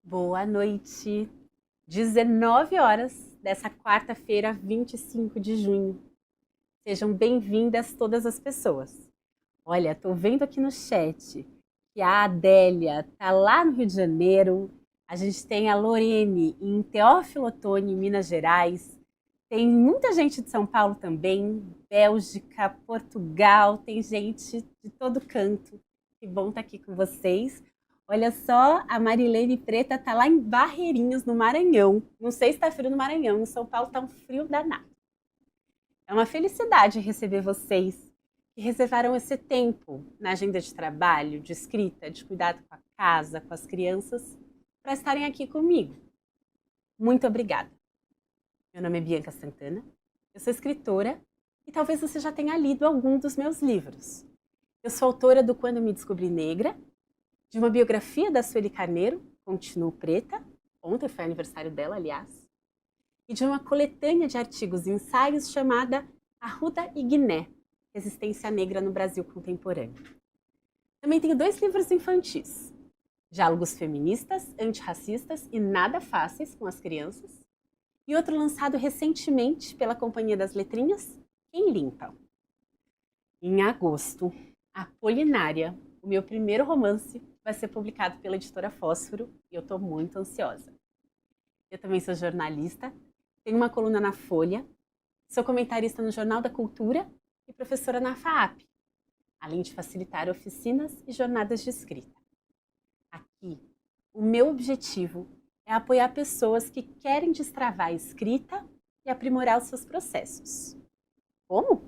Boa noite, 19 horas dessa quarta-feira, 25 de junho. Sejam bem-vindas todas as pessoas. Olha, tô vendo aqui no chat que a Adélia tá lá no Rio de Janeiro, a gente tem a Lorene em Teófilo Otoni, Minas Gerais, tem muita gente de São Paulo também, Bélgica, Portugal, tem gente de todo canto. Que bom estar aqui com vocês. Olha só, a Marilene Preta tá lá em Barreirinhos, no Maranhão. Não sei se tá frio no Maranhão, em São Paulo tá um frio danado. É uma felicidade receber vocês que reservaram esse tempo na agenda de trabalho, de escrita, de cuidado com a casa, com as crianças, para estarem aqui comigo. Muito obrigada. Meu nome é Bianca Santana, eu sou escritora e talvez você já tenha lido algum dos meus livros. Eu sou autora do Quando Me Descobri Negra, de uma biografia da Sueli Carneiro, Continuo Preta, ontem foi aniversário dela, aliás, e de uma coletânea de artigos e ensaios chamada Arruda e Guiné, Resistência Negra no Brasil Contemporâneo. Também tenho 2 livros infantis, Diálogos Feministas, Antirracistas e Nada Fáceis com as Crianças, e outro lançado recentemente pela Companhia das Letrinhas, Quem Limpa. Em agosto, Apolinária, o meu primeiro romance, vai ser publicado pela editora Fósforo e eu estou muito ansiosa. Eu também sou jornalista, tenho uma coluna na Folha, sou comentarista no Jornal da Cultura e professora na FAAP, além de facilitar oficinas e jornadas de escrita. Aqui, o meu objetivo é apoiar pessoas que querem destravar a escrita e aprimorar os seus processos. Como?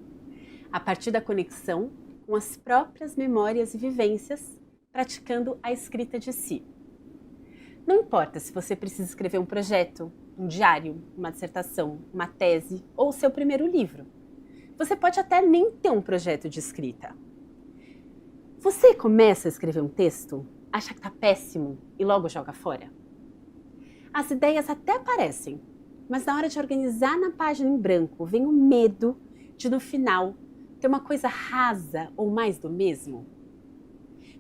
A partir da conexão com as próprias memórias e vivências, praticando a escrita de si. Não importa se você precisa escrever um projeto, um diário, uma dissertação, uma tese ou o seu primeiro livro. Você pode até nem ter um projeto de escrita. Você começa a escrever um texto, acha que está péssimo e logo joga fora? As ideias até aparecem, mas na hora de organizar na página em branco, vem o medo de no final ter uma coisa rasa ou mais do mesmo?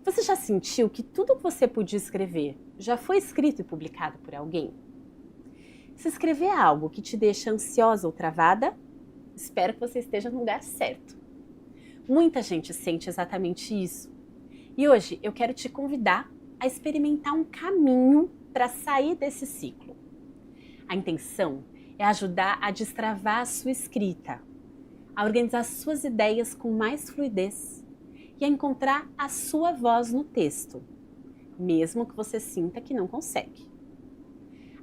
Você já sentiu que tudo que você podia escrever já foi escrito e publicado por alguém? Se escrever algo que te deixa ansiosa ou travada, espero que você esteja no lugar certo. Muita gente sente exatamente isso. E hoje eu quero te convidar a experimentar um caminho para sair desse ciclo. A intenção é ajudar a destravar a sua escrita, a organizar suas ideias com mais fluidez e a encontrar a sua voz no texto, mesmo que você sinta que não consegue.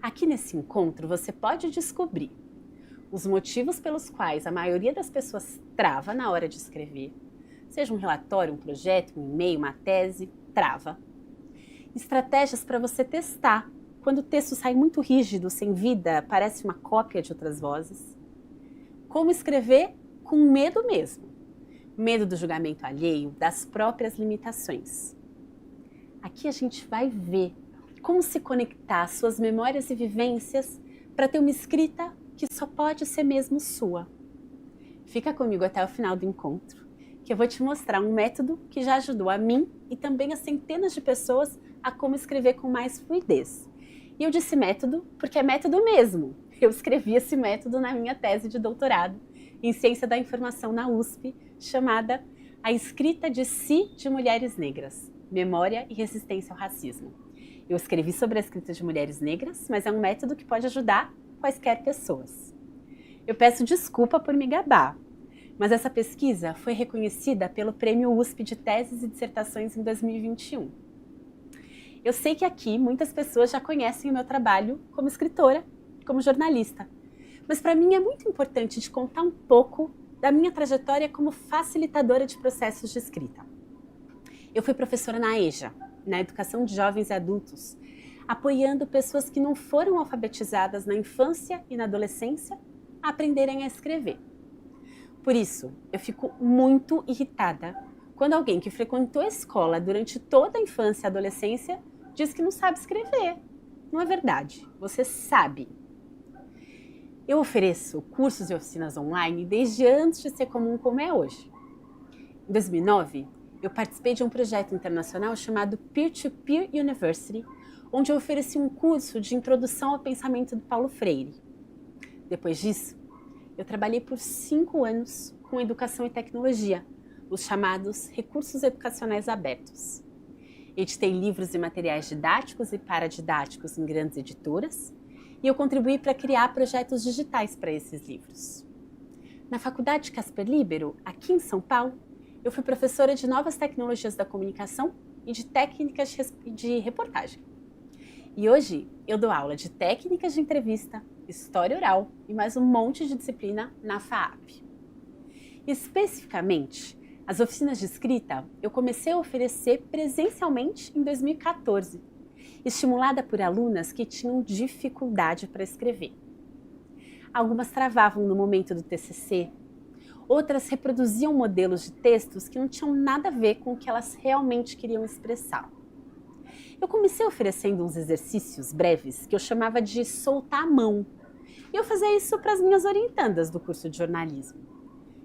Aqui nesse encontro você pode descobrir os motivos pelos quais a maioria das pessoas trava na hora de escrever, seja um relatório, um projeto, um e-mail, uma tese, trava. Estratégias para você testar quando o texto sai muito rígido, sem vida, parece uma cópia de outras vozes. Como escrever com medo mesmo. Medo do julgamento alheio, das próprias limitações. Aqui a gente vai ver como se conectar às suas memórias e vivências para ter uma escrita que só pode ser mesmo sua. Fica comigo até o final do encontro, que eu vou te mostrar um método que já ajudou a mim e também a centenas de pessoas a como escrever com mais fluidez. E eu disse método porque é método mesmo. Eu escrevi esse método na minha tese de doutorado em Ciência da Informação na USP, chamada A Escrita de Si de Mulheres Negras, Memória e Resistência ao Racismo. Eu escrevi sobre a escrita de mulheres negras, mas é um método que pode ajudar quaisquer pessoas. Eu peço desculpa por me gabar, mas essa pesquisa foi reconhecida pelo Prêmio USP de Teses e Dissertações em 2021. Eu sei que aqui muitas pessoas já conhecem o meu trabalho como escritora, como jornalista, mas para mim é muito importante te contar um pouco da minha trajetória como facilitadora de processos de escrita. Eu fui professora na EJA, na Educação de Jovens e Adultos, apoiando pessoas que não foram alfabetizadas na infância e na adolescência a aprenderem a escrever. Por isso, eu fico muito irritada quando alguém que frequentou a escola durante toda a infância e adolescência diz que não sabe escrever. Não é verdade, você sabe. Eu ofereço cursos e oficinas online desde antes de ser comum como é hoje. Em 2009, eu participei de um projeto internacional chamado Peer-to-Peer University, onde eu ofereci um curso de introdução ao pensamento do Paulo Freire. Depois disso, eu trabalhei por 5 anos com educação e tecnologia, os chamados recursos educacionais abertos. Editei livros e materiais didáticos e paradidáticos em grandes editoras e eu contribuí para criar projetos digitais para esses livros. Na Faculdade Casper Libero, aqui em São Paulo, eu fui professora de novas tecnologias da comunicação e de técnicas de reportagem. E hoje eu dou aula de técnicas de entrevista, história oral e mais um monte de disciplina na FAAP. Especificamente, as oficinas de escrita eu comecei a oferecer presencialmente em 2014, estimulada por alunas que tinham dificuldade para escrever. Algumas travavam no momento do TCC, outras reproduziam modelos de textos que não tinham nada a ver com o que elas realmente queriam expressar. Eu comecei oferecendo uns exercícios breves que eu chamava de soltar a mão, e eu fazia isso para as minhas orientandas do curso de jornalismo.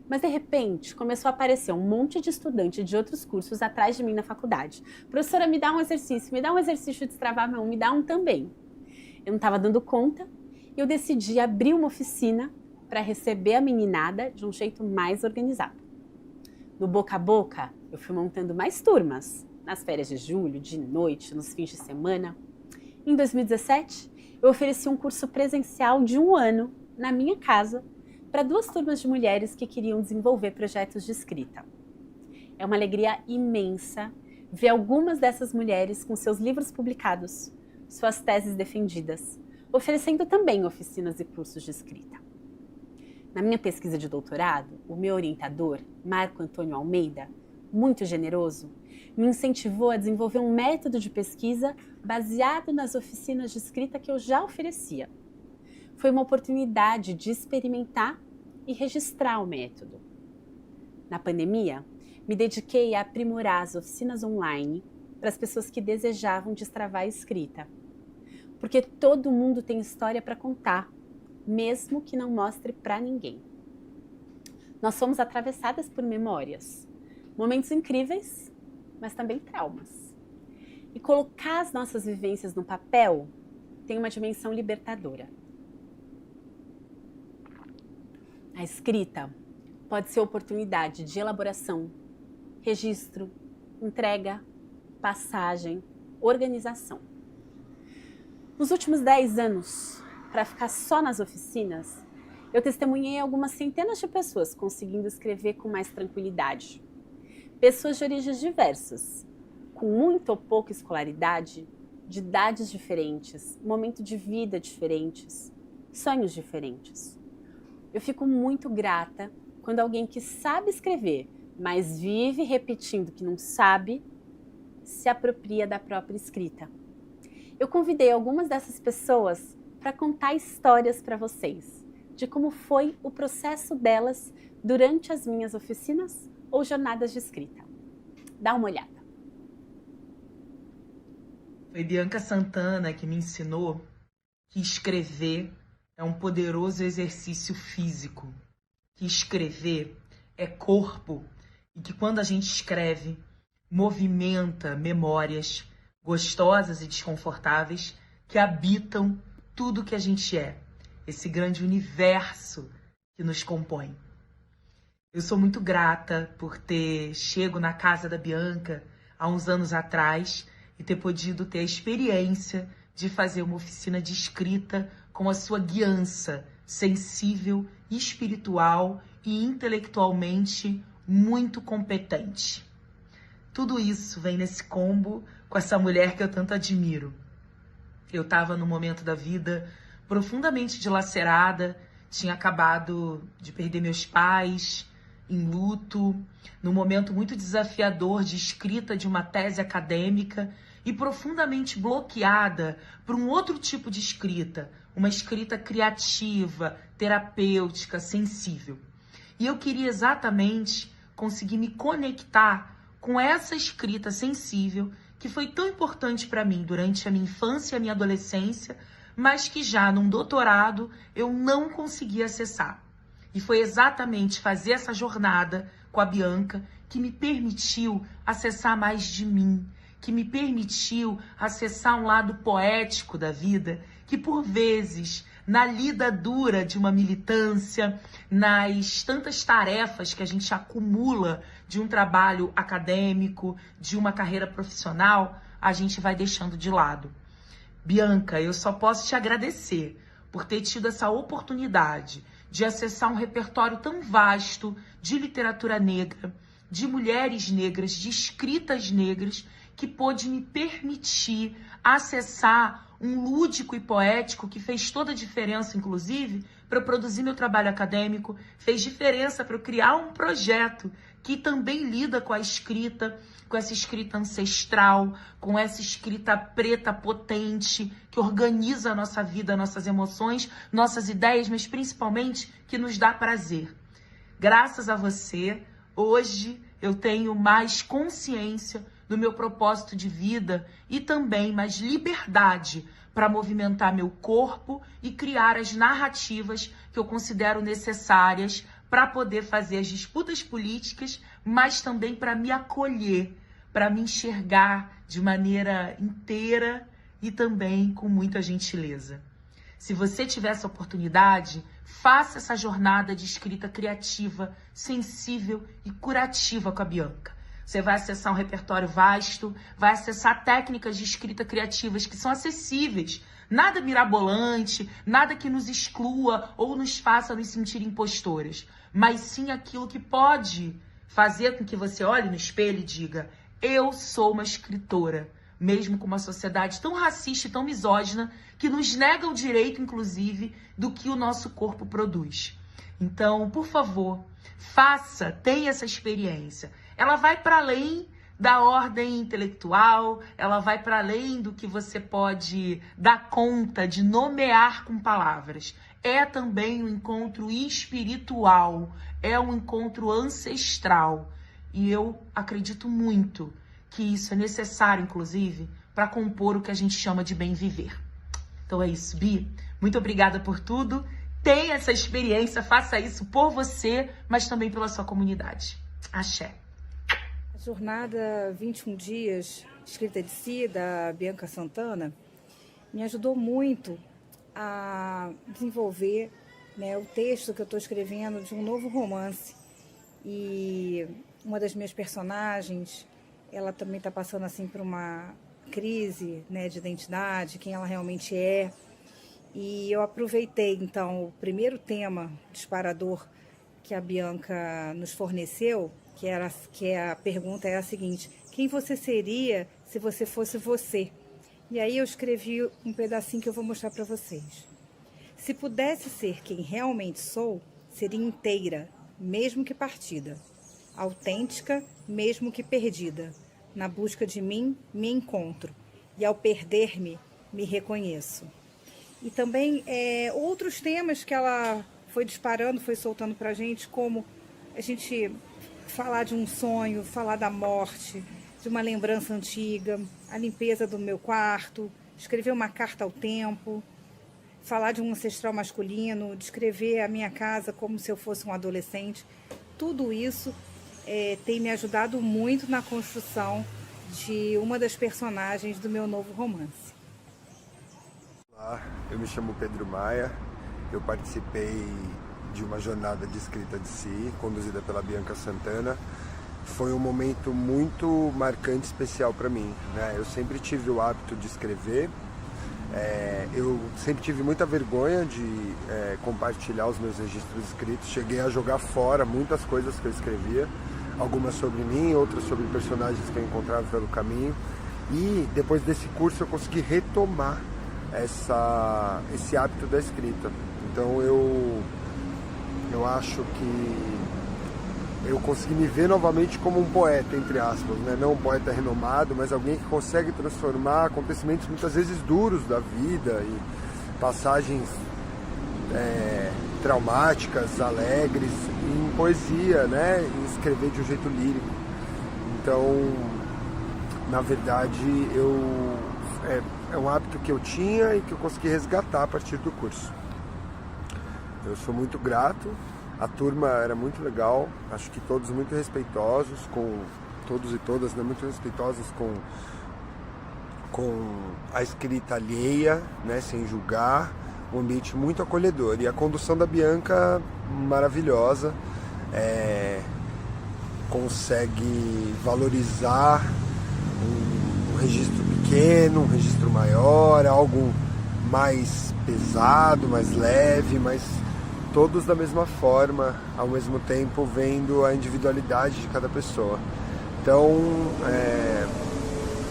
Mas de repente começou a aparecer um monte de estudante de outros cursos atrás de mim na faculdade. Professora, me dá um exercício de destravar a mão, me dá um também. Eu não estava dando conta e eu decidi abrir uma oficina para receber a meninada de um jeito mais organizado. No boca a boca, eu fui montando mais turmas, nas férias de julho, de noite, nos fins de semana. Em 2017, eu ofereci um curso presencial de 1 ano na minha casa para 2 turmas de mulheres que queriam desenvolver projetos de escrita. É uma alegria imensa ver algumas dessas mulheres com seus livros publicados, suas teses defendidas, oferecendo também oficinas e cursos de escrita. Na minha pesquisa de doutorado, o meu orientador, Marco Antônio Almeida, muito generoso, me incentivou a desenvolver um método de pesquisa baseado nas oficinas de escrita que eu já oferecia. Foi uma oportunidade de experimentar e registrar o método. Na pandemia, me dediquei a aprimorar as oficinas online para as pessoas que desejavam destravar a escrita. Porque todo mundo tem história para contar, mesmo que não mostre para ninguém. Nós somos atravessadas por memórias, momentos incríveis, mas também traumas. E colocar as nossas vivências no papel tem uma dimensão libertadora. A escrita pode ser oportunidade de elaboração, registro, entrega, passagem, organização. Nos últimos 10 anos, para ficar só nas oficinas, eu testemunhei algumas centenas de pessoas conseguindo escrever com mais tranquilidade. Pessoas de origens diversas, com muita ou pouca escolaridade, de idades diferentes, momento de vida diferentes, sonhos diferentes. Eu fico muito grata quando alguém que sabe escrever, mas vive repetindo que não sabe, se apropria da própria escrita. Eu convidei algumas dessas pessoas para contar histórias para vocês, de como foi o processo delas durante as minhas oficinas ou jornadas de escrita. Dá uma olhada. Foi Bianca Santana que me ensinou que escrever é um poderoso exercício físico, que escrever é corpo e que quando a gente escreve, movimenta memórias gostosas e desconfortáveis que habitam tudo que a gente é, esse grande universo que nos compõe. Eu sou muito grata por ter chego na casa da Bianca há uns anos atrás e ter podido ter a experiência de fazer uma oficina de escrita com a sua guiança sensível, espiritual e intelectualmente muito competente. Tudo isso vem nesse combo com essa mulher que eu tanto admiro. Eu estava num momento da vida profundamente dilacerada, tinha acabado de perder meus pais, em luto, num momento muito desafiador de escrita de uma tese acadêmica e profundamente bloqueada por um outro tipo de escrita, uma escrita criativa, terapêutica, sensível. E eu queria exatamente conseguir me conectar com essa escrita sensível que foi tão importante para mim durante a minha infância e a minha adolescência, mas que já num doutorado eu não consegui acessar. E foi exatamente fazer essa jornada com a Bianca, que me permitiu acessar mais de mim, que me permitiu acessar um lado poético da vida, que por vezes, na lida dura de uma militância, nas tantas tarefas que a gente acumula de um trabalho acadêmico, de uma carreira profissional, a gente vai deixando de lado. Bianca, eu só posso te agradecer por ter tido essa oportunidade de acessar um repertório tão vasto de literatura negra, de mulheres negras, de escritas negras, que pôde me permitir acessar um lúdico e poético que fez toda a diferença, inclusive, para eu produzir meu trabalho acadêmico, fez diferença para eu criar um projeto que também lida com a escrita, com essa escrita ancestral, com essa escrita preta potente, que organiza a nossa vida, nossas emoções, nossas ideias, mas principalmente que nos dá prazer. Graças a você, hoje eu tenho mais consciência do meu propósito de vida e também mais liberdade para movimentar meu corpo e criar as narrativas que eu considero necessárias para poder fazer as disputas políticas, mas também para me acolher, para me enxergar de maneira inteira e também com muita gentileza. Se você tiver essa oportunidade, faça essa jornada de escrita criativa, sensível e curativa com a Bianca. Você vai acessar um repertório vasto, vai acessar técnicas de escrita criativas que são acessíveis. Nada mirabolante, nada que nos exclua ou nos faça nos sentir impostoras, mas sim aquilo que pode fazer com que você olhe no espelho e diga: eu sou uma escritora, mesmo com uma sociedade tão racista e tão misógina que nos nega o direito, inclusive, do que o nosso corpo produz. Então, por favor, tenha essa experiência. Ela vai para além da ordem intelectual, ela vai para além do que você pode dar conta de nomear com palavras. É também um encontro espiritual, é um encontro ancestral. E eu acredito muito que isso é necessário, inclusive, para compor o que a gente chama de bem viver. Então é isso, Bi. Muito obrigada por tudo. Tenha essa experiência, faça isso por você, mas também pela sua comunidade. Axé. A jornada 21 dias, escrita de si, da Bianca Santana, me ajudou muito a desenvolver, né, o texto que eu estou escrevendo de um novo romance. E uma das minhas personagens, ela também está passando assim por uma crise, né, de identidade, quem ela realmente é. E eu aproveitei, então, o primeiro tema disparador que a Bianca nos forneceu, que a pergunta é a seguinte: quem você seria se você fosse você? E aí eu escrevi um pedacinho que eu vou mostrar para vocês. Se pudesse ser quem realmente sou, seria inteira, mesmo que partida. Autêntica, mesmo que perdida. Na busca de mim, me encontro. E ao perder-me, me reconheço. E também outros temas que ela foi disparando, foi soltando pra gente, como a gente falar de um sonho, falar da morte, de uma lembrança antiga, a limpeza do meu quarto, escrever uma carta ao tempo, falar de um ancestral masculino, descrever a minha casa como se eu fosse um adolescente. Tudo isso tem me ajudado muito na construção de uma das personagens do meu novo romance. Olá, eu me chamo Pedro Maia, eu participei de uma jornada de escrita de si, conduzida pela Bianca Santana. Foi um momento muito marcante, especial para mim, né? Eu sempre tive o hábito de escrever, eu sempre tive muita vergonha de compartilhar os meus registros escritos. Cheguei a jogar fora muitas coisas que eu escrevia, algumas sobre mim, outras sobre personagens que eu encontrava pelo caminho. E depois desse curso eu consegui retomar esse hábito da escrita. Então eu acho que eu consegui me ver novamente como um poeta, entre aspas, né? Não um poeta renomado, mas alguém que consegue transformar acontecimentos muitas vezes duros da vida e passagens traumáticas, alegres, em poesia, né? E escrever de um jeito lírico. Então, na verdade, é um hábito que eu tinha e que eu consegui resgatar a partir do curso. Eu sou muito grato A turma era muito legal, acho que todos muito respeitosos, todos e todas, né, muito respeitosos com a escrita alheia, né, sem julgar, um ambiente muito acolhedor. E a condução da Bianca, maravilhosa, consegue valorizar um registro pequeno, um registro maior, algo mais pesado, mais leve, mas todos da mesma forma, ao mesmo tempo vendo a individualidade de cada pessoa. Então,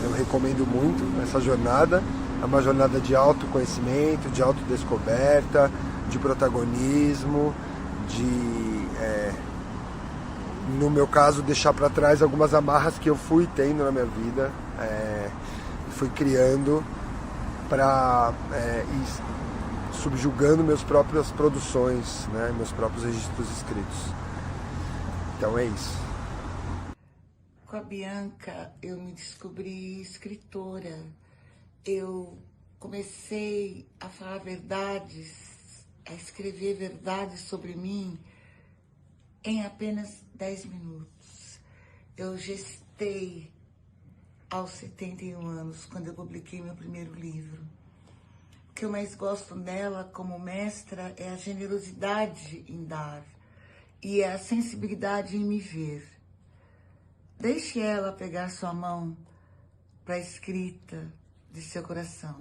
eu recomendo muito essa jornada. É uma jornada de autoconhecimento, de autodescoberta, de protagonismo, no meu caso, deixar para trás algumas amarras que eu fui tendo na minha vida, fui criando para ir subjugando minhas próprias produções, né, meus próprios registros escritos. Então é isso. Com a Bianca, eu me descobri escritora. Eu comecei a falar verdades, a escrever verdades sobre mim em apenas 10 minutos. Eu gestei aos 71 anos, quando eu publiquei meu primeiro livro. O que eu mais gosto nela como mestra é a generosidade em dar e a sensibilidade em me ver. Deixe ela pegar sua mão para a escrita de seu coração.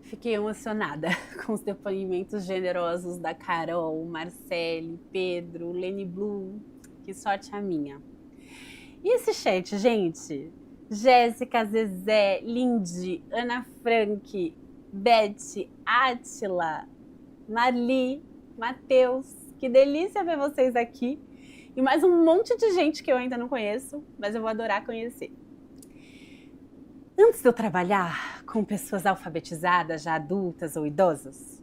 Fiquei emocionada com os depoimentos generosos da Carol, Marcele, Pedro, Leni Blue. Que sorte a minha. E esse chat, gente? Jéssica, Zezé, Lindy, Ana Frank, Beth, Átila, Marli, Matheus. Que delícia ver vocês aqui. E mais um monte de gente que eu ainda não conheço, mas eu vou adorar conhecer. Antes de eu trabalhar com pessoas alfabetizadas, já adultas ou idosas,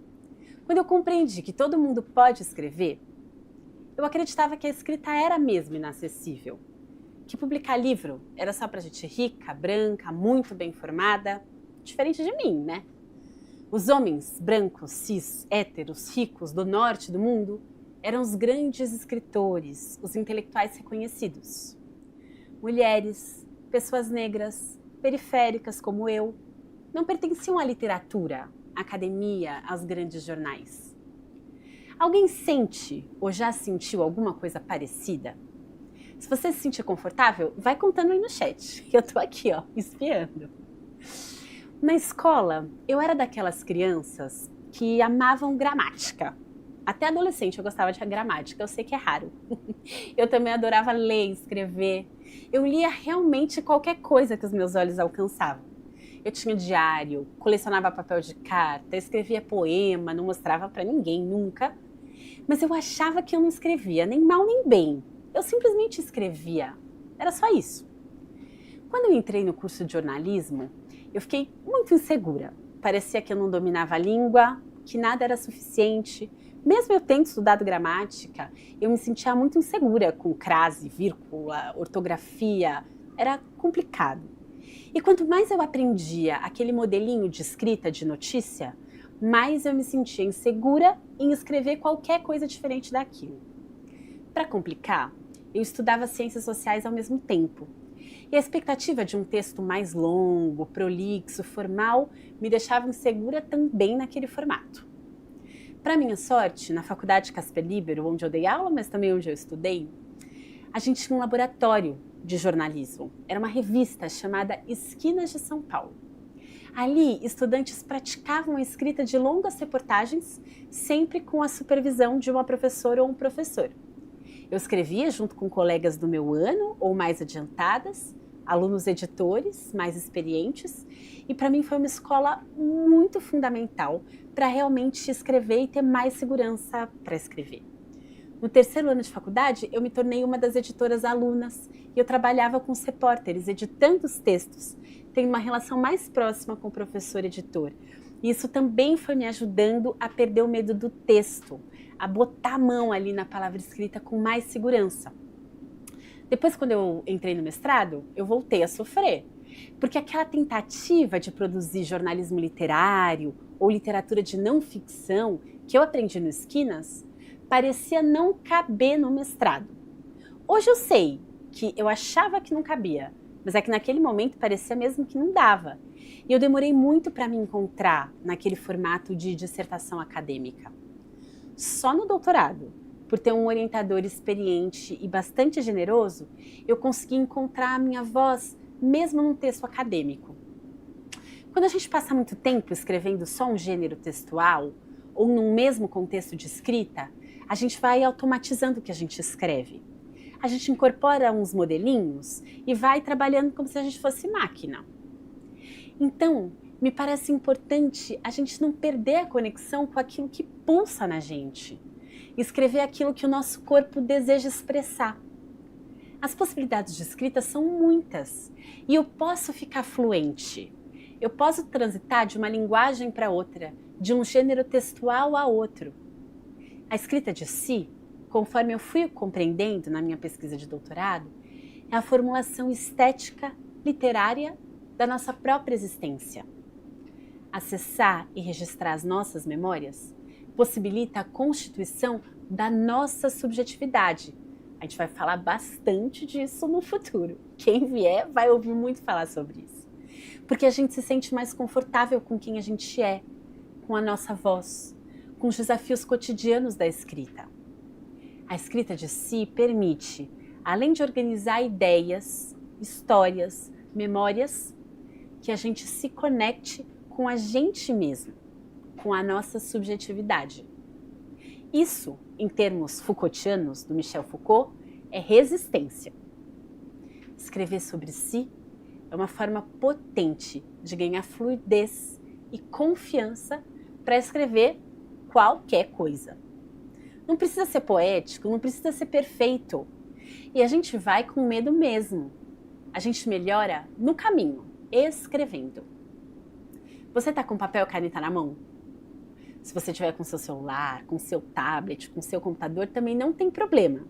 quando eu compreendi que todo mundo pode escrever, eu acreditava que a escrita era mesmo inacessível, que publicar livro era só para gente rica, branca, muito bem formada, diferente de mim, né? Os homens brancos, cis, héteros, ricos do norte do mundo eram os grandes escritores, os intelectuais reconhecidos. Mulheres, pessoas negras, periféricas como eu, não pertenciam à literatura, à academia, aos grandes jornais. Alguém sente ou já sentiu alguma coisa parecida? Se você se sentir confortável, vai contando aí no chat, que eu tô aqui, ó, espiando. Na escola, eu era daquelas crianças que amavam gramática. Até adolescente eu gostava de gramática, eu sei que é raro. Eu também adorava ler, escrever. Eu lia realmente qualquer coisa que os meus olhos alcançavam. Eu tinha diário, colecionava papel de carta, escrevia poema, não mostrava pra ninguém nunca. Mas eu achava que eu não escrevia nem mal nem bem. Eu simplesmente escrevia. Era só isso. Quando eu entrei no curso de jornalismo, eu fiquei muito insegura. Parecia que eu não dominava a língua, que nada era suficiente. Mesmo eu tendo estudado gramática, eu me sentia muito insegura com crase, vírgula, ortografia. Era complicado. E quanto mais eu aprendia aquele modelinho de escrita de notícia, mais eu me sentia insegura em escrever qualquer coisa diferente daquilo. Para complicar, eu estudava ciências sociais ao mesmo tempo. E a expectativa de um texto mais longo, prolixo, formal, me deixava insegura também naquele formato. Para minha sorte, na Faculdade Casper Libero, onde eu dei aula, mas também onde eu estudei, a gente tinha um laboratório de jornalismo. Era uma revista chamada Esquinas de São Paulo. Ali, estudantes praticavam a escrita de longas reportagens, sempre com a supervisão de uma professora ou um professor. Eu escrevia junto com colegas do meu ano ou mais adiantadas, alunos editores mais experientes, e para mim foi uma escola muito fundamental para realmente escrever e ter mais segurança para escrever. No terceiro ano de faculdade, eu me tornei uma das editoras alunas e eu trabalhava com os repórteres, editando os textos. Tenho uma relação mais próxima com o professor editor. E isso também foi me ajudando a perder o medo do texto, a botar a mão ali na palavra escrita com mais segurança. Depois, quando eu entrei no mestrado, eu voltei a sofrer. Porque aquela tentativa de produzir jornalismo literário ou literatura de não ficção que eu aprendi no Esquinas parecia não caber no mestrado. Hoje eu sei que eu achava que não cabia, mas é que naquele momento parecia mesmo que não dava. E eu demorei muito para me encontrar naquele formato de dissertação acadêmica. Só no doutorado, por ter um orientador experiente e bastante generoso, eu consegui encontrar a minha voz mesmo num texto acadêmico. Quando a gente passa muito tempo escrevendo só um gênero textual, ou num mesmo contexto de escrita, a gente vai automatizando o que a gente escreve. A gente incorpora uns modelinhos e vai trabalhando como se a gente fosse máquina. Então, me parece importante a gente não perder a conexão com aquilo que pulsa na gente. Escrever aquilo que o nosso corpo deseja expressar. As possibilidades de escrita são muitas e eu posso ficar fluente. Eu posso transitar de uma linguagem para outra, de um gênero textual a outro. A escrita de si, conforme eu fui compreendendo na minha pesquisa de doutorado, é a formulação estética literária da nossa própria existência. Acessar e registrar as nossas memórias possibilita a constituição da nossa subjetividade. A gente vai falar bastante disso no futuro. Quem vier vai ouvir muito falar sobre isso. Porque a gente se sente mais confortável com quem a gente é, com a nossa voz, com os desafios cotidianos da escrita. A escrita de si permite, além de organizar ideias, histórias, memórias, que a gente se conecte com a gente mesmo, com a nossa subjetividade. Isso, em termos Foucaultianos, do Michel Foucault, é resistência. Escrever sobre si é uma forma potente de ganhar fluidez e confiança para escrever qualquer coisa. Não precisa ser poético, não precisa ser perfeito. E a gente vai com medo mesmo. A gente melhora no caminho, escrevendo. Você está com papel e caneta na mão? Se você tiver com seu celular, com seu tablet, com seu computador, também não tem problema.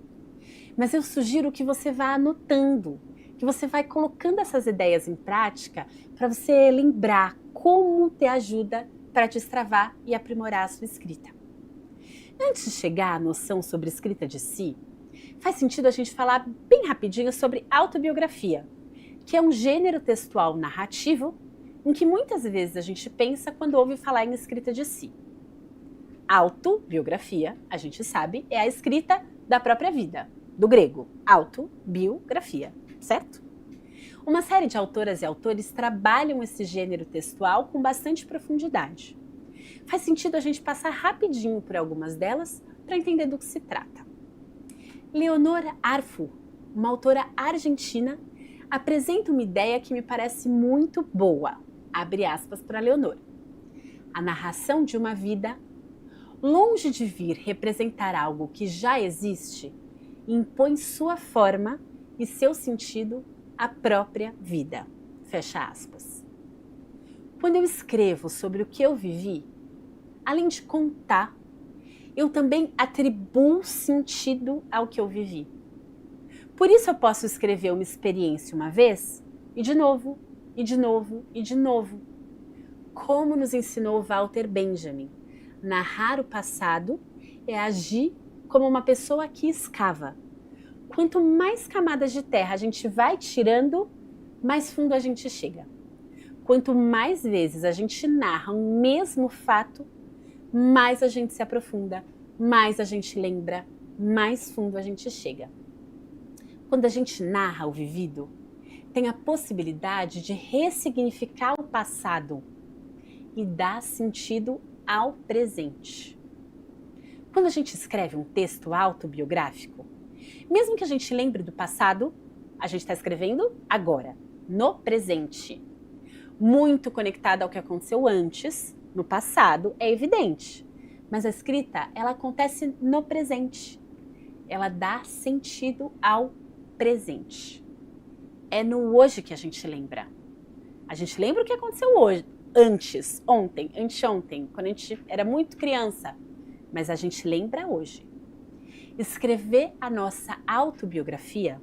Mas eu sugiro que você vá anotando, que você vai colocando essas ideias em prática para você lembrar como ter ajuda para destravar e aprimorar a sua escrita. Antes de chegar à noção sobre escrita de si, faz sentido a gente falar bem rapidinho sobre autobiografia, que é um gênero textual narrativo em que muitas vezes a gente pensa quando ouve falar em escrita de si. Autobiografia, a gente sabe, é a escrita da própria vida, do grego, autobiografia, certo? Uma série de autoras e autores trabalham esse gênero textual com bastante profundidade. Faz sentido a gente passar rapidinho por algumas delas para entender do que se trata. Leonor Arfur, uma autora argentina, apresenta uma ideia que me parece muito boa, abre aspas para Leonor. A narração de uma vida, longe de vir representar algo que já existe, impõe sua forma e seu sentido à própria vida. Fecha aspas. Quando eu escrevo sobre o que eu vivi, além de contar, eu também atribuo sentido ao que eu vivi. Por isso eu posso escrever uma experiência uma vez, e de novo, e de novo, e de novo. Como nos ensinou Walter Benjamin, narrar o passado é agir como uma pessoa que escava. Quanto mais camadas de terra a gente vai tirando, mais fundo a gente chega. Quanto mais vezes a gente narra um mesmo fato, mais a gente se aprofunda, mais a gente lembra, mais fundo a gente chega. Quando a gente narra o vivido, tem a possibilidade de ressignificar o passado e dar sentido ao presente. Quando a gente escreve um texto autobiográfico, mesmo que a gente lembre do passado, a gente está escrevendo agora, no presente. Muito conectada ao que aconteceu antes, no passado, é evidente. Mas a escrita, ela acontece no presente. Ela dá sentido ao presente. É no hoje que a gente lembra. A gente lembra o que aconteceu hoje, antes, ontem, anteontem, quando a gente era muito criança. Mas a gente lembra hoje. Escrever a nossa autobiografia,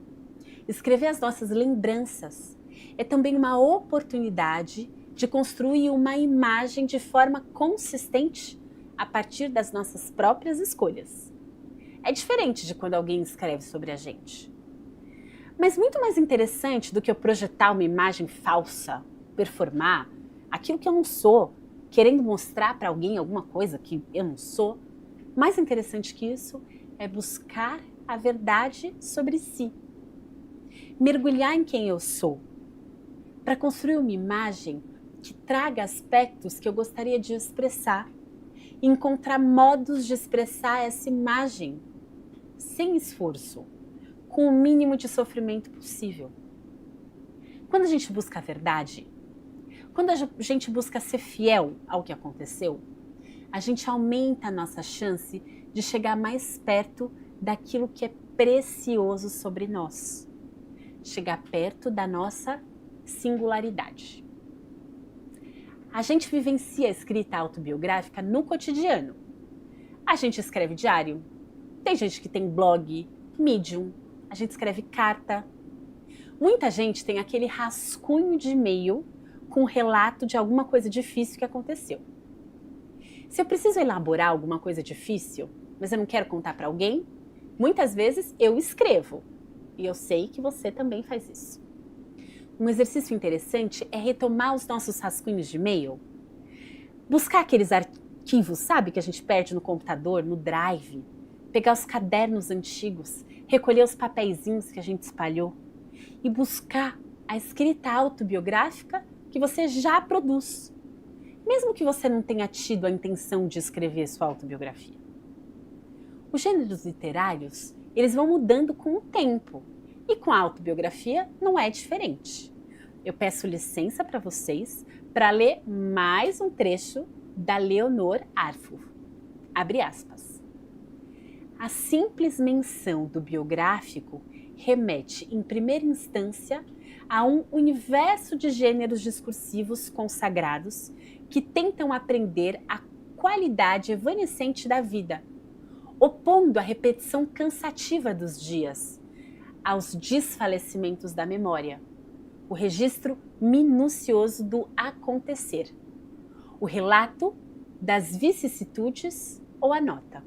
escrever as nossas lembranças, é também uma oportunidade de construir uma imagem de forma consistente a partir das nossas próprias escolhas. É diferente de quando alguém escreve sobre a gente. Mas muito mais interessante do que eu projetar uma imagem falsa, performar aquilo que eu não sou, querendo mostrar para alguém alguma coisa que eu não sou, mais interessante que isso é buscar a verdade sobre si. Mergulhar em quem eu sou, para construir uma imagem que traga aspectos que eu gostaria de expressar, e encontrar modos de expressar essa imagem sem esforço, com o mínimo de sofrimento possível. Quando a gente busca a verdade, quando a gente busca ser fiel ao que aconteceu, a gente aumenta a nossa chance de chegar mais perto daquilo que é precioso sobre nós, chegar perto da nossa singularidade. A gente vivencia a escrita autobiográfica no cotidiano. A gente escreve diário, tem gente que tem blog, Medium, a gente escreve carta. Muita gente tem aquele rascunho de e-mail com um relato de alguma coisa difícil que aconteceu. Se eu preciso elaborar alguma coisa difícil, mas eu não quero contar para alguém, muitas vezes eu escrevo. E eu sei que você também faz isso. Um exercício interessante é retomar os nossos rascunhos de e-mail, buscar aqueles arquivos, sabe, que a gente perde no computador, no Drive, pegar os cadernos antigos, recolher os papeizinhos que a gente espalhou e buscar a escrita autobiográfica que você já produz, mesmo que você não tenha tido a intenção de escrever sua autobiografia. Os gêneros literários, eles vão mudando com o tempo. E com a autobiografia não é diferente. Eu peço licença para vocês para ler mais um trecho da Leonor Arfur. Abre aspas. A simples menção do biográfico remete, em primeira instância, a um universo de gêneros discursivos consagrados que tentam aprender a qualidade evanescente da vida, opondo a repetição cansativa dos dias aos desfalecimentos da memória, o registro minucioso do acontecer, o relato das vicissitudes ou a nota.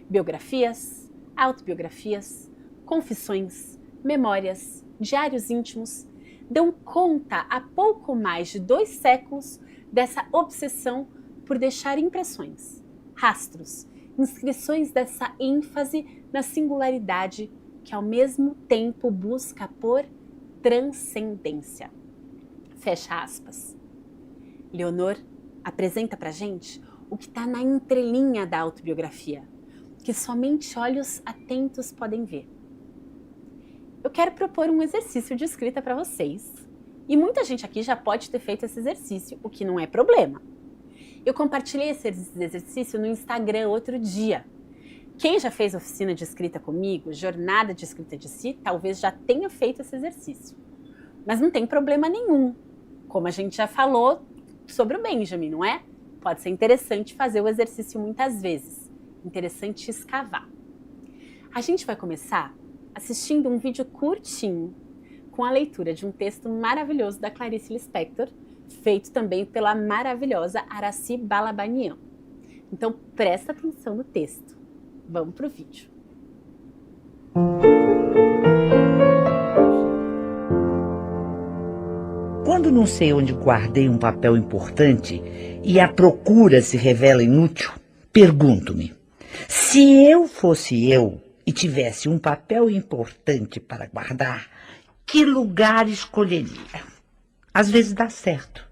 Biografias, autobiografias, confissões, memórias, diários íntimos dão conta há pouco mais de 2 séculos dessa obsessão por deixar impressões, rastros, inscrições dessa ênfase na singularidade que ao mesmo tempo busca por transcendência. Fecha aspas. Leonor apresenta pra gente o que está na entrelinha da autobiografia, que somente olhos atentos podem ver. Eu quero propor um exercício de escrita para vocês, e muita gente aqui já pode ter feito esse exercício, o que não é problema. Eu compartilhei esse exercício no Instagram outro dia. Quem já fez oficina de escrita comigo, jornada de escrita de si, talvez já tenha feito esse exercício. Mas não tem problema nenhum. Como a gente já falou sobre o Benjamin, não é? Pode ser interessante fazer o exercício muitas vezes. Interessante escavar. A gente vai começar assistindo um vídeo curtinho com a leitura de um texto maravilhoso da Clarice Lispector, feito também pela maravilhosa Aracy Balabanian. Então presta atenção no texto. Vamos pro vídeo. Quando não sei onde guardei um papel importante e a procura se revela inútil, pergunto-me, se eu fosse eu e tivesse um papel importante para guardar, que lugar escolheria? Às vezes dá certo,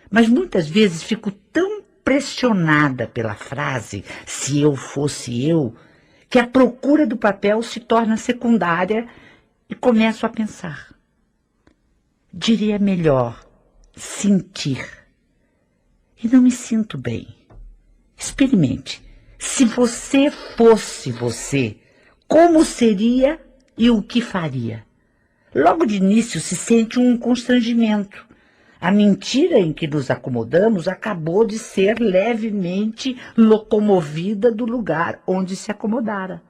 mas muitas vezes fico tão pressionada pela frase, se eu fosse eu, que a procura do papel se torna secundária e começo a pensar. Diria melhor, sentir. E não me sinto bem. Experimente. Se você fosse você, como seria e o que faria? Logo de início se sente um constrangimento. A mentira em que nos acomodamos acabou de ser levemente locomovida do lugar onde se acomodara.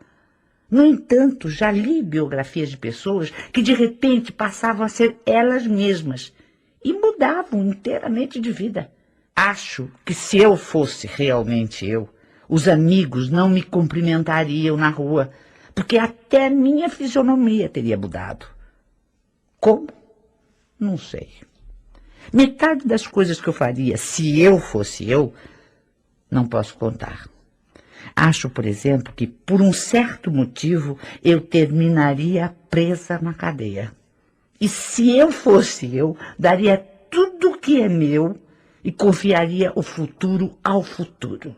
No entanto, já li biografias de pessoas que de repente passavam a ser elas mesmas e mudavam inteiramente de vida. Acho que se eu fosse realmente eu, os amigos não me cumprimentariam na rua, porque até minha fisionomia teria mudado. Como? Não sei. Metade das coisas que eu faria se eu fosse eu, não posso contar. Acho, por exemplo, que por um certo motivo eu terminaria presa na cadeia. E se eu fosse eu, daria tudo o que é meu e confiaria o futuro ao futuro.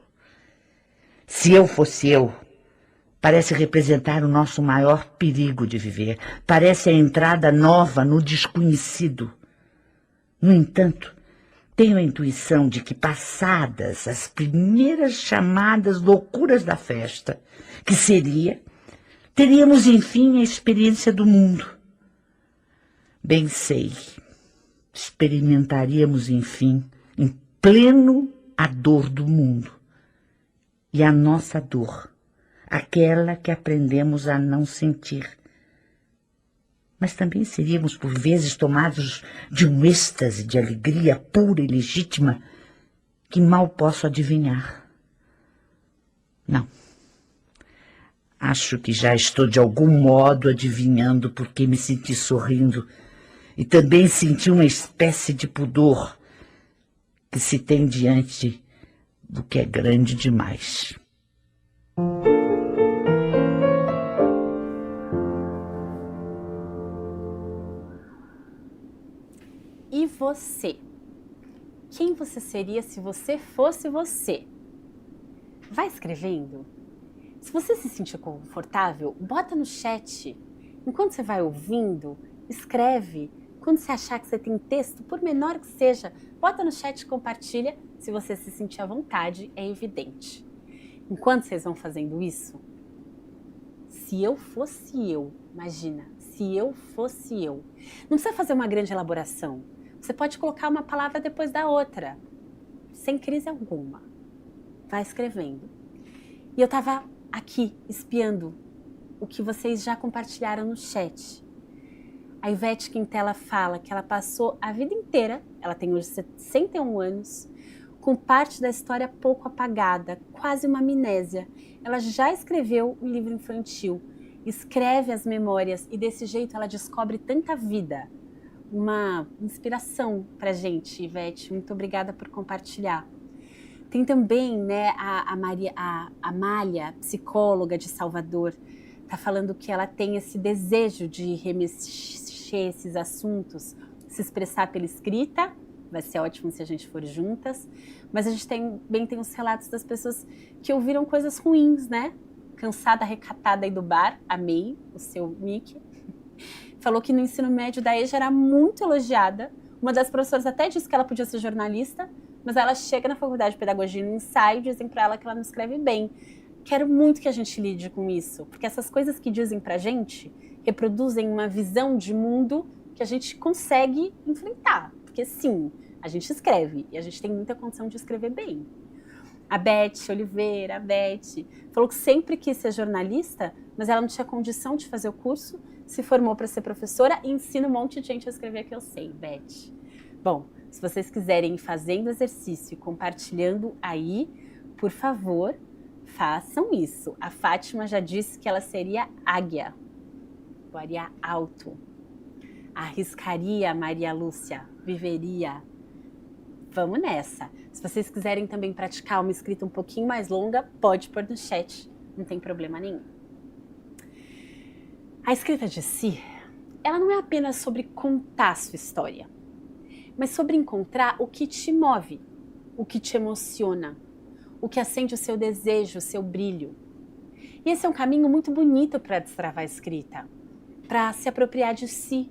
Se eu fosse eu, parece representar o nosso maior perigo de viver. Parece a entrada nova no desconhecido. No entanto, tenho a intuição de que, passadas as primeiras chamadas loucuras da festa, que seria, teríamos enfim a experiência do mundo. Bem sei, experimentaríamos enfim, em pleno, a dor do mundo. E a nossa dor, aquela que aprendemos a não sentir. Mas também seríamos, por vezes, tomados de um êxtase de alegria pura e legítima que mal posso adivinhar. Não. Acho que já estou de algum modo adivinhando porque me senti sorrindo e também senti uma espécie de pudor que se tem diante do que é grande demais. E você? Quem você seria se você fosse você? Vai escrevendo. Se você se sentir confortável, bota no chat. Enquanto você vai ouvindo, escreve. Quando você achar que você tem texto, por menor que seja, bota no chat e compartilha. Se você se sentir à vontade, é evidente. Enquanto vocês vão fazendo isso, se eu fosse eu, imagina, se eu fosse eu. Não precisa fazer uma grande elaboração. Você pode colocar uma palavra depois da outra, sem crise alguma. Vai escrevendo. E eu estava aqui espiando o que vocês já compartilharam no chat. A Ivete Quintela fala que ela passou a vida inteira, ela tem hoje 61 anos, com parte da história pouco apagada, quase uma amnésia. Ela já escreveu um livro infantil, escreve as memórias e desse jeito ela descobre tanta vida. Uma inspiração pra gente, Ivete. Muito obrigada por compartilhar. Tem também, né, a Amália, psicóloga de Salvador, tá falando que ela tem esse desejo de remexer esses assuntos, se expressar pela escrita. Vai ser ótimo se a gente for juntas. Mas a gente também tem os relatos das pessoas que ouviram coisas ruins, né? Cansada, recatada aí do bar, amei o seu nick. Falou que no ensino médio da EJA era muito elogiada. Uma das professoras até disse que ela podia ser jornalista, mas ela chega na faculdade de pedagogia no ensaio e dizem para ela que ela não escreve bem. Quero muito que a gente lide com isso, porque essas coisas que dizem pra gente reproduzem uma visão de mundo que a gente consegue enfrentar. Porque sim, a gente escreve e a gente tem muita condição de escrever bem. A Beth Oliveira, a Beth, falou que sempre quis ser jornalista, mas ela não tinha condição de fazer o curso, se formou para ser professora e ensina um monte de gente a escrever que eu sei, Beth. Bom, se vocês quiserem ir fazendo exercício e compartilhando aí, por favor, façam isso. A Fátima já disse que ela seria águia, voaria alto. Arriscaria, Maria Lúcia, viveria. Vamos nessa. Se vocês quiserem também praticar uma escrita um pouquinho mais longa, pode pôr no chat, não tem problema nenhum. A escrita de si, ela não é apenas sobre contar a sua história, mas sobre encontrar o que te move, o que te emociona, o que acende o seu desejo, o seu brilho. E esse é um caminho muito bonito para destravar a escrita, para se apropriar de si,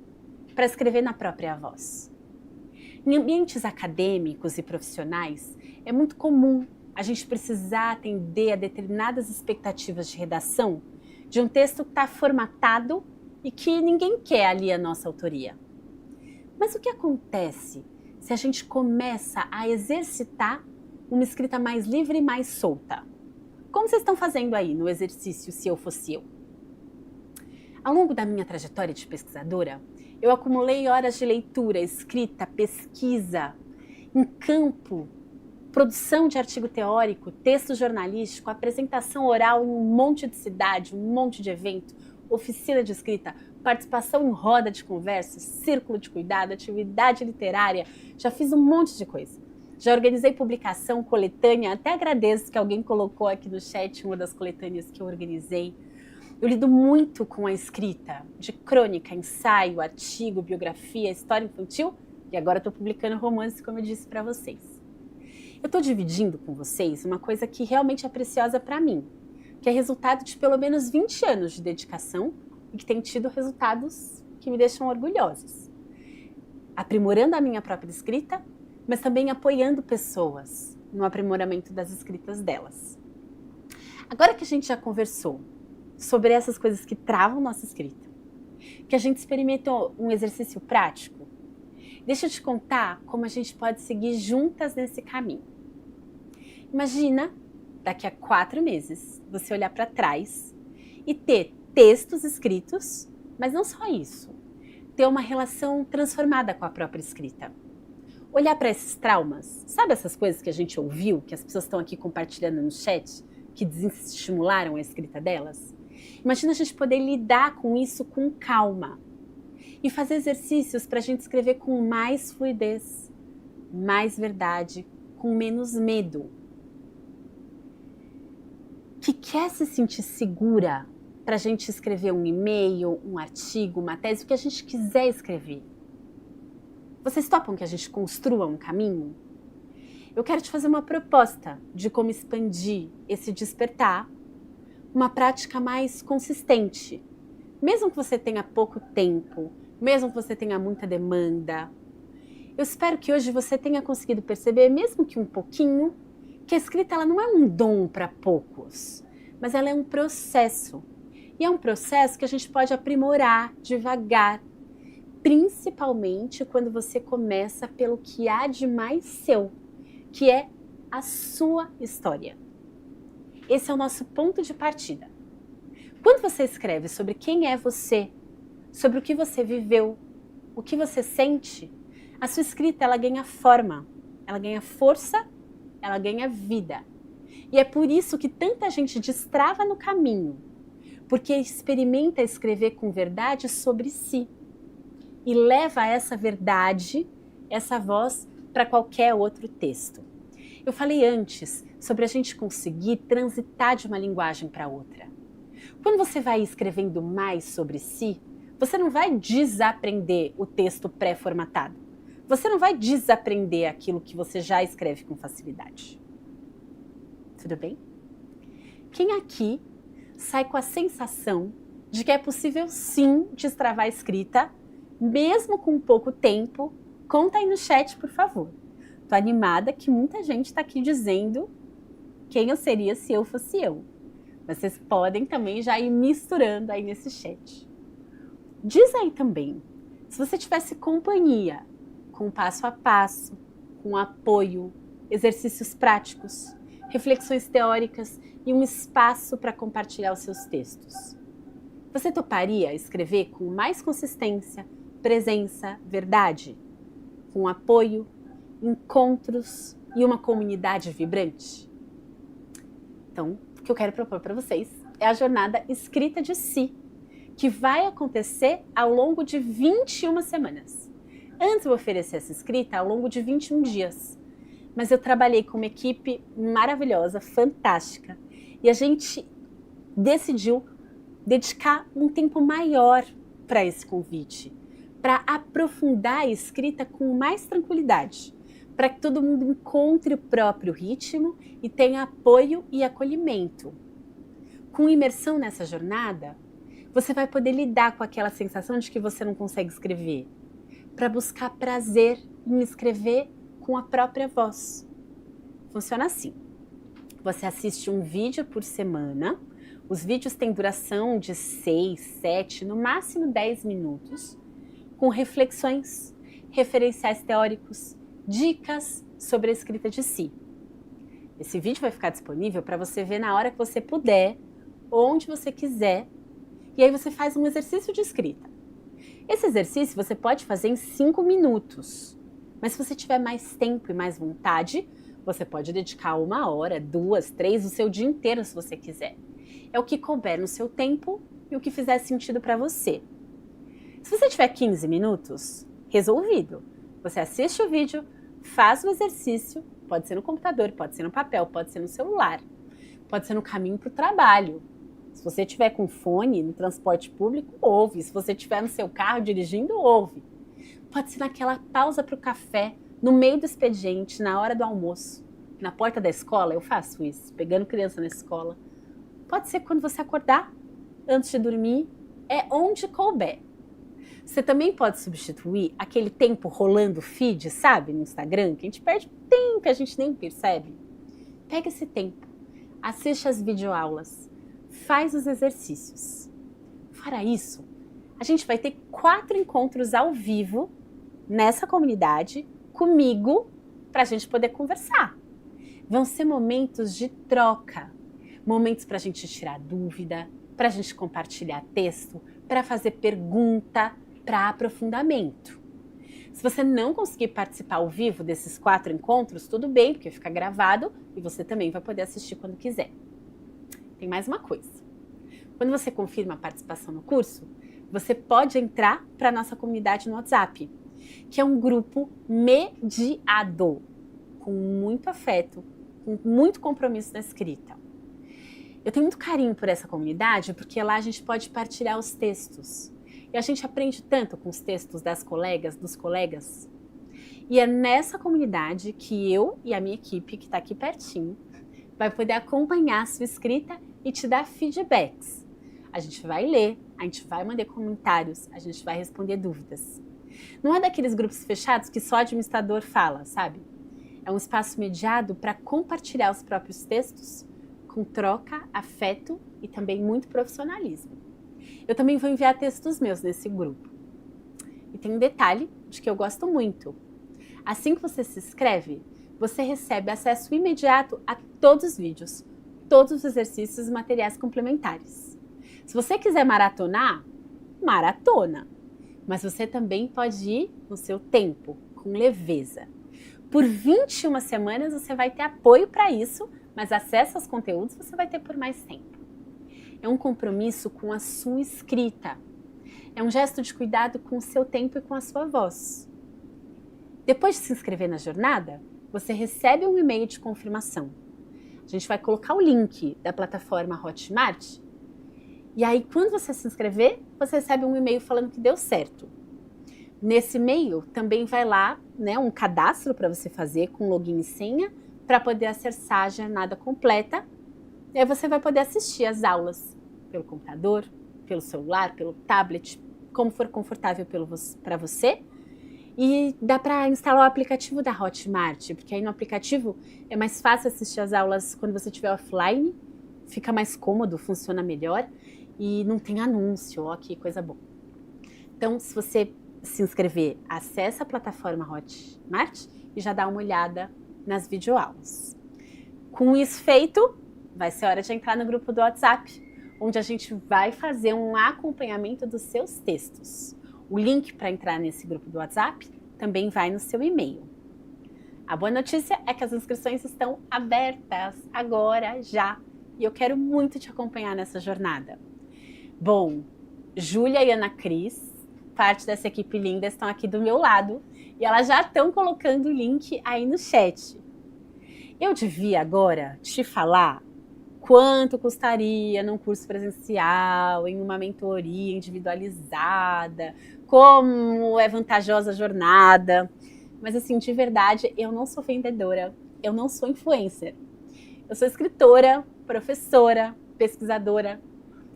para escrever na própria voz. Em ambientes acadêmicos e profissionais, é muito comum a gente precisar atender a determinadas expectativas de redação de um texto que está formatado e que ninguém quer ali a nossa autoria. Mas o que acontece se a gente começa a exercitar uma escrita mais livre e mais solta? Como vocês estão fazendo aí no exercício Se Eu Fosse Eu? Ao longo da minha trajetória de pesquisadora, eu acumulei horas de leitura, escrita, pesquisa, em campo, produção de artigo teórico, texto jornalístico, apresentação oral em um monte de cidade, um monte de evento, oficina de escrita, participação em roda de conversa, círculo de cuidado, atividade literária, já fiz um monte de coisa. Já organizei publicação, coletânea, até agradeço que alguém colocou aqui no chat uma das coletâneas que eu organizei. Eu lido muito com a escrita de crônica, ensaio, artigo, biografia, história infantil e agora estou publicando romance, como eu disse para vocês. Eu estou dividindo com vocês uma coisa que realmente é preciosa para mim, que é resultado de pelo menos 20 anos de dedicação e que tem tido resultados que me deixam orgulhosos. Aprimorando a minha própria escrita, mas também apoiando pessoas no aprimoramento das escritas delas. Agora que a gente já conversou sobre essas coisas que travam nossa escrita, que a gente experimentou um exercício prático, deixa eu te contar como a gente pode seguir juntas nesse caminho. Imagina, daqui a 4 meses, você olhar para trás e ter textos escritos, mas não só isso, ter uma relação transformada com a própria escrita. Olhar para esses traumas, sabe essas coisas que a gente ouviu, que as pessoas estão aqui compartilhando no chat, que desestimularam a escrita delas? Imagina a gente poder lidar com isso com calma e fazer exercícios para a gente escrever com mais fluidez, mais verdade, com menos medo. Que quer se sentir segura para a gente escrever um e-mail, um artigo, uma tese, o que a gente quiser escrever. Vocês topam que a gente construa um caminho? Eu quero te fazer uma proposta de como expandir esse despertar, uma prática mais consistente. Mesmo que você tenha pouco tempo, mesmo que você tenha muita demanda, eu espero que hoje você tenha conseguido perceber, mesmo que um pouquinho, que a escrita ela não é um dom para poucos, mas ela é um processo. E é um processo que a gente pode aprimorar devagar, principalmente quando você começa pelo que há de mais seu, que é a sua história. Esse é o nosso ponto de partida. Quando você escreve sobre quem é você, sobre o que você viveu, o que você sente, a sua escrita ela ganha forma, ela ganha força, ela ganha vida. E é por isso que tanta gente destrava no caminho, porque experimenta escrever com verdade sobre si e leva essa verdade, essa voz para qualquer outro texto. Eu falei antes sobre a gente conseguir transitar de uma linguagem para outra. Quando você vai escrevendo mais sobre si, você não vai desaprender o texto pré-formatado. Você não vai desaprender aquilo que você já escreve com facilidade. Tudo bem? Quem aqui sai com a sensação de que é possível sim destravar a escrita, mesmo com pouco tempo? Conta aí no chat, por favor. Tô animada que muita gente está aqui dizendo quem eu seria se eu fosse eu. Mas vocês podem também já ir misturando aí nesse chat. Diz aí também, se você tivesse companhia, com passo a passo, com apoio, exercícios práticos, reflexões teóricas e um espaço para compartilhar os seus textos. Você toparia escrever com mais consistência, presença, verdade? Com apoio, encontros e uma comunidade vibrante? Então, o que eu quero propor para vocês é a jornada Escrita de Si, que vai acontecer ao longo de 21 semanas. Antes eu oferecer essa escrita ao longo de 21 dias, mas eu trabalhei com uma equipe maravilhosa, fantástica, e a gente decidiu dedicar um tempo maior para esse convite, para aprofundar a escrita com mais tranquilidade, para que todo mundo encontre o próprio ritmo e tenha apoio e acolhimento. Com imersão nessa jornada, você vai poder lidar com aquela sensação de que você não consegue escrever, para buscar prazer em escrever com a própria voz. Funciona assim. Você assiste um vídeo por semana. Os vídeos têm duração de 6, 7, no máximo 10 minutos, com reflexões, referenciais teóricos, dicas sobre a escrita de si. Esse vídeo vai ficar disponível para você ver na hora que você puder, onde você quiser, E aí você faz um exercício de escrita. Esse exercício você pode fazer em 5 minutos. Mas se você tiver mais tempo e mais vontade, você pode dedicar 1 hora, 2, 3, o seu dia inteiro se você quiser. É o que couber no seu tempo e o que fizer sentido para você. Se você tiver 15 minutos, resolvido. Você assiste o vídeo, faz o exercício, pode ser no computador, pode ser no papel, pode ser no celular, pode ser no caminho para o trabalho. Se você estiver com fone no transporte público, ouve. Se você estiver no seu carro dirigindo, ouve. Pode ser naquela pausa para o café, no meio do expediente, na hora do almoço. Na porta da escola, eu faço isso, pegando criança na escola. Pode ser quando você acordar, antes de dormir, é onde couber. Você também pode substituir aquele tempo rolando feed, sabe, no Instagram, que a gente perde tempo e a gente nem percebe. Pega esse tempo, assiste as videoaulas, faz os exercícios. Fora isso, a gente vai ter 4 encontros ao vivo nessa comunidade, comigo, para a gente poder conversar. Vão ser momentos de troca, momentos para a gente tirar dúvida, para a gente compartilhar texto, para fazer pergunta, para aprofundamento. Se você não conseguir participar ao vivo desses 4 encontros, tudo bem, porque fica gravado e você também vai poder assistir quando quiser. Tem mais uma coisa. Quando você confirma a participação no curso, você pode entrar para a nossa comunidade no WhatsApp, que é um grupo mediado, com muito afeto, com muito compromisso na escrita. Eu tenho muito carinho por essa comunidade, porque lá a gente pode partilhar os textos. E a gente aprende tanto com os textos das colegas, dos colegas. E é nessa comunidade que eu e a minha equipe, que está aqui pertinho, vai poder acompanhar a sua escrita e te dar feedbacks. A gente vai ler, a gente vai mandar comentários, a gente vai responder dúvidas. Não é daqueles grupos fechados que só o administrador fala, sabe? É um espaço mediado para compartilhar os próprios textos, com troca, afeto e também muito profissionalismo. Eu também vou enviar textos meus nesse grupo. E tem um detalhe de que eu gosto muito. Assim que você se inscreve, você recebe acesso imediato a todos os vídeos, todos os exercícios e materiais complementares. Se você quiser maratonar, maratona. Mas você também pode ir no seu tempo, com leveza. Por 21 semanas você vai ter apoio para isso, mas acesso aos conteúdos você vai ter por mais tempo. É um compromisso com a sua escrita. É um gesto de cuidado com o seu tempo e com a sua voz. Depois de se inscrever na jornada, você recebe um e-mail de confirmação. A gente vai colocar o link da plataforma Hotmart. E aí, quando você se inscrever, você recebe um e-mail falando que deu certo. Nesse e-mail também vai lá, né, um cadastro para você fazer com login e senha para poder acessar a jornada completa. E aí você vai poder assistir as aulas pelo computador, pelo celular, pelo tablet, como for confortável para você. E dá para instalar o aplicativo da Hotmart, porque aí no aplicativo é mais fácil assistir as aulas quando você estiver offline, fica mais cômodo, funciona melhor e não tem anúncio, ó, que coisa boa. Então, se você se inscrever, acessa a plataforma Hotmart e já dá uma olhada nas videoaulas. Com isso feito, vai ser hora de entrar no grupo do WhatsApp, onde a gente vai fazer um acompanhamento dos seus textos. O link para entrar nesse grupo do WhatsApp também vai no seu e-mail. A boa notícia é que as inscrições estão abertas agora, já, e eu quero muito te acompanhar nessa jornada. Bom, Júlia e Ana Cris, parte dessa equipe linda, estão aqui do meu lado e elas já estão colocando o link aí no chat. Eu devia agora te falar quanto custaria num curso presencial, em uma mentoria individualizada, como é vantajosa a jornada. Mas assim, de verdade, eu não sou vendedora, eu não sou influencer. Eu sou escritora, professora, pesquisadora.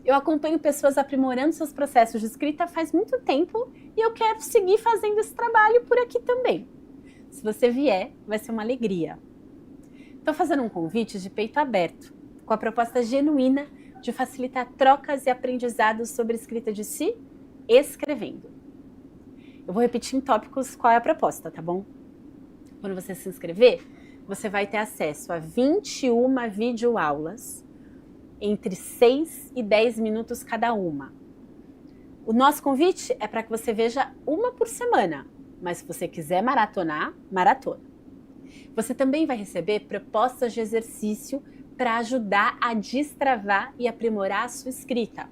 Eu acompanho pessoas aprimorando seus processos de escrita faz muito tempo e eu quero seguir fazendo esse trabalho por aqui também. Se você vier, vai ser uma alegria. Estou fazendo um convite de peito aberto, com a proposta genuína de facilitar trocas e aprendizados sobre escrita de si, escrevendo. Eu vou repetir em tópicos qual é a proposta, tá bom? Quando você se inscrever, você vai ter acesso a 21 videoaulas, entre 6 e 10 minutos cada uma, O nosso convite é para que você veja uma por semana, mas se você quiser maratonar, maratona. Você também vai receber propostas de exercício para ajudar a destravar e aprimorar a sua escrita.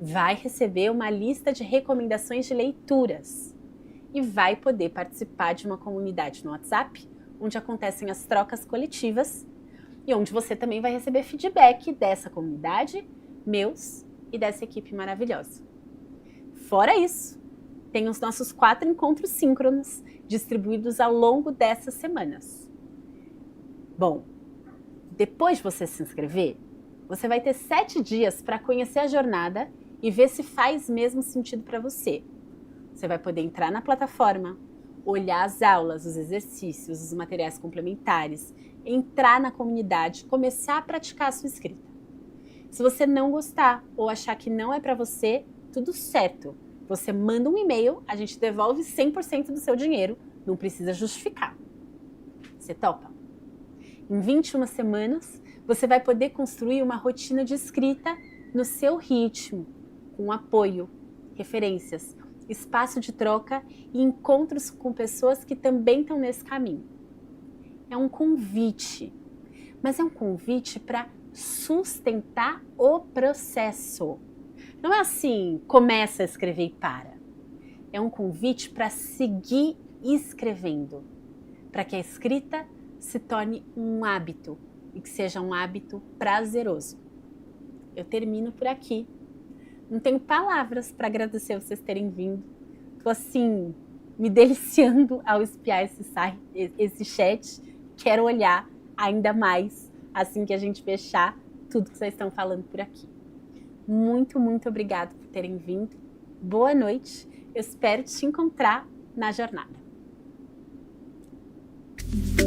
Vai receber uma lista de recomendações de leituras e vai poder participar de uma comunidade no WhatsApp, onde acontecem as trocas coletivas e onde você também vai receber feedback dessa comunidade, meus e dessa equipe maravilhosa. Fora isso, tem os nossos 4 encontros síncronos distribuídos ao longo dessas semanas. Bom, depois de você se inscrever, você vai ter 7 dias para conhecer a jornada e ver se faz mesmo sentido para você. Você vai poder entrar na plataforma, olhar as aulas, os exercícios, os materiais complementares, entrar na comunidade, começar a praticar a sua escrita. Se você não gostar ou achar que não é para você, tudo certo. Você manda um e-mail, a gente devolve 100% do seu dinheiro, não precisa justificar. Você topa? Em 21 semanas, você vai poder construir uma rotina de escrita no seu ritmo, com apoio, referências, espaço de troca e encontros com pessoas que também estão nesse caminho. É um convite, mas é um convite para sustentar o processo. Não é assim, começa a escrever e para. É um convite para seguir escrevendo, para que a escrita se torne um hábito e que seja um hábito prazeroso. Eu termino por aqui. Não tenho palavras para agradecer vocês terem vindo. Estou assim, me deliciando ao espiar esse chat. Quero olhar ainda mais assim que a gente fechar tudo que vocês estão falando por aqui. Muito, muito obrigada por terem vindo. Boa noite. Eu espero te encontrar na jornada.